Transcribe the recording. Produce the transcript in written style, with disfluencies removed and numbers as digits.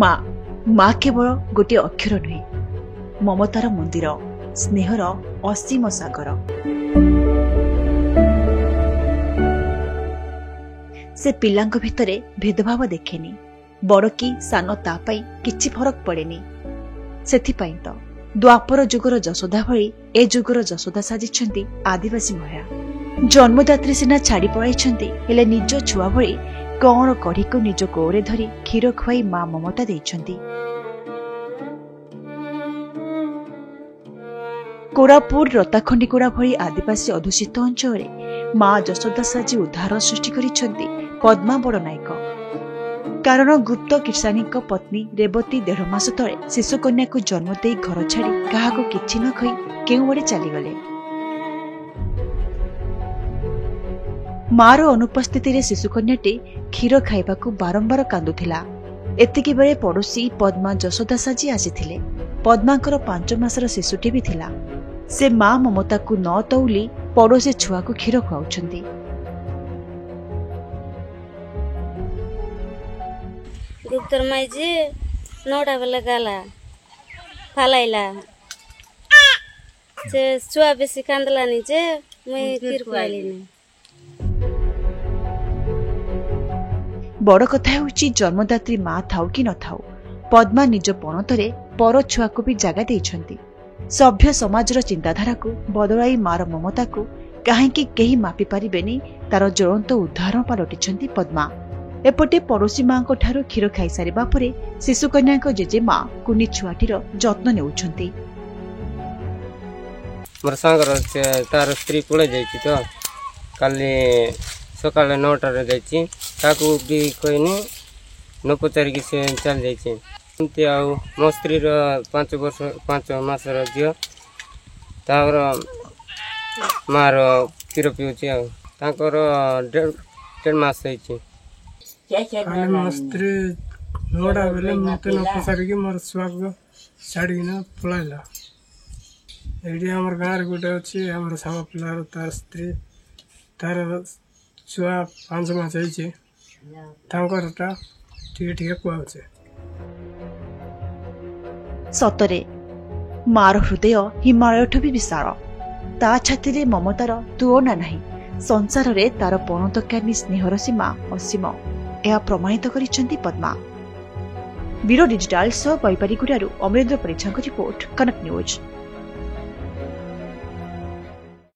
ମା କେବଳ ଗୋଟିଏ ଅକ୍ଷର ନୁହେଁ, ମମତାର ମନ୍ଦିର, ସ୍ନେହର ଅସୀମ ସାଗର। ସେ ପିଲାଙ୍କ ଭିତରେ ଭେଦଭାବ ଦେଖେନି, ବଡ଼ କି ସାନ ତା ପାଇଁ କିଛି ଫରକ ପଡ଼େନି। ସେଥିପାଇଁ ତ ଦ୍ୱାପର ଯୁଗର ଯଶୋଦା ଭଳି ଏ ଯୁଗର ଯଶୋଦା ସାଜିଛନ୍ତି ଆଦିବାସୀ ମହିଳା। ଜନ୍ମଦାତ୍ରୀ ସିନା ଛାଡ଼ି ପଳାଇଛନ୍ତି, ହେଲେ ନିଜ ଛୁଆ ଭଳି କଅଁଳ କଢ଼ିକୁ ନିଜ କୋଳରେ ଧରି କ୍ଷୀର ଖୁଆଇ ମା ମମତା ଦେଇଛନ୍ତି। କୋରାପୁଟ ରତାଖଣ୍ଡିଗୁଡ଼ା ଭଳି ଆଦିବାସୀ ଅଧ୍ୟୁଷିତ ଅଞ୍ଚଳରେ ମା ଯଶୋଦା ସାଜି ଉଦ୍ଧାର ସୃଷ୍ଟି କରିଛନ୍ତି ପଦ୍ମା ବଡ଼ନାୟକ। କାରଣ ଗୁପ୍ତ କିର୍ସାନୀଙ୍କ ପତ୍ନୀ ରେବତୀ 1.5 ମାସ ତଳେ ଶିଶୁକନ୍ୟାକୁ ଜନ୍ମ ଦେଇ ଘର ଛାଡ଼ି କାହାକୁ କିଛି ନ କହି କେଉଁଆଡ଼େ ଚାଲିଗଲେ। ମାର ଅନୁପସ୍ଥିତିରେ ଶିଶୁକନ୍ୟାଟି କ୍ଷୀର ଖାଇବାକୁ ବାରମ୍ବାର କାନ୍ଦୁଥିଲା। ଏତିକିବେଳେ ପଡ଼ୋଶୀ ପଦ୍ମା ଯଶୋଦା ସାଜି ଆସିଥିଲେ। ପଦ୍ମାଙ୍କର 5 ମାସର ଶିଶୁଟି ବି ଥିଲା। ସେ ମା ମମତାକୁ ନ ତଉଲି ପଡ଼ୋଶୀ ଛୁଆକୁ କ୍ଷୀର ଖୁଆଉଛନ୍ତି। गुप्तर माइजी 9टा बेला गाला फालाइला से छुआ बेसी कांदलानी जे मैं खीर खुआइलिनी। बड़ कथा होउची जन्मदात्री मां थाउ कि न थाउ, पद्मा निज पणतरे पर छुआକୁ भी जागा ଦେଇଛନ୍ତି। सभ्य समाजर चिंताधारा को बदलाई मार ममता को काहेकि केही मापी पारिबेनी तार ज्वलंत उदाहरण पलटिଛନ୍ତି पद्मा। एपटे पड़ोशी मां को ठारो क्षीर खाई सारिबा परे शिशुकन्या को जेजे मां कुनी छुआटीर जत्न नेउछंती। मोर सांगर तार स्त्री पळे जाईची तो काली सकाळे 9टा रे जाईची ताकू भी कोइनी न पचारी कि से चल जाईची। एमती आ मो स्त्री रो 5 मास रो जियो तावर मार क्षीर पिउची आ ताकर 1.5 मास होईची। काले मो स्त्री 9टा बेले मते न पचारी कि मोर छुआ को छाड़ी ना पळाइला। एडी हमर गार गोटे अछि हमर सावा पिलार तार स्त्री तार छुआ 5 मास होईची तांकरटा ठीक कुआउचे। सतरे मार हृदय हिमालयठू भी विशाल। ता छाती ममतार तुलना नहीं। संसार रे तार पणतकानी स्नेहर सीमा असीम। यह प्रमाणित करिसेंती पद्मा। ब्यूरो डिजिटल सह बैपारीगुड़ारू अमरेंद्र परिछाଙ୍କ रिपोर्ट, कनक न्यूज।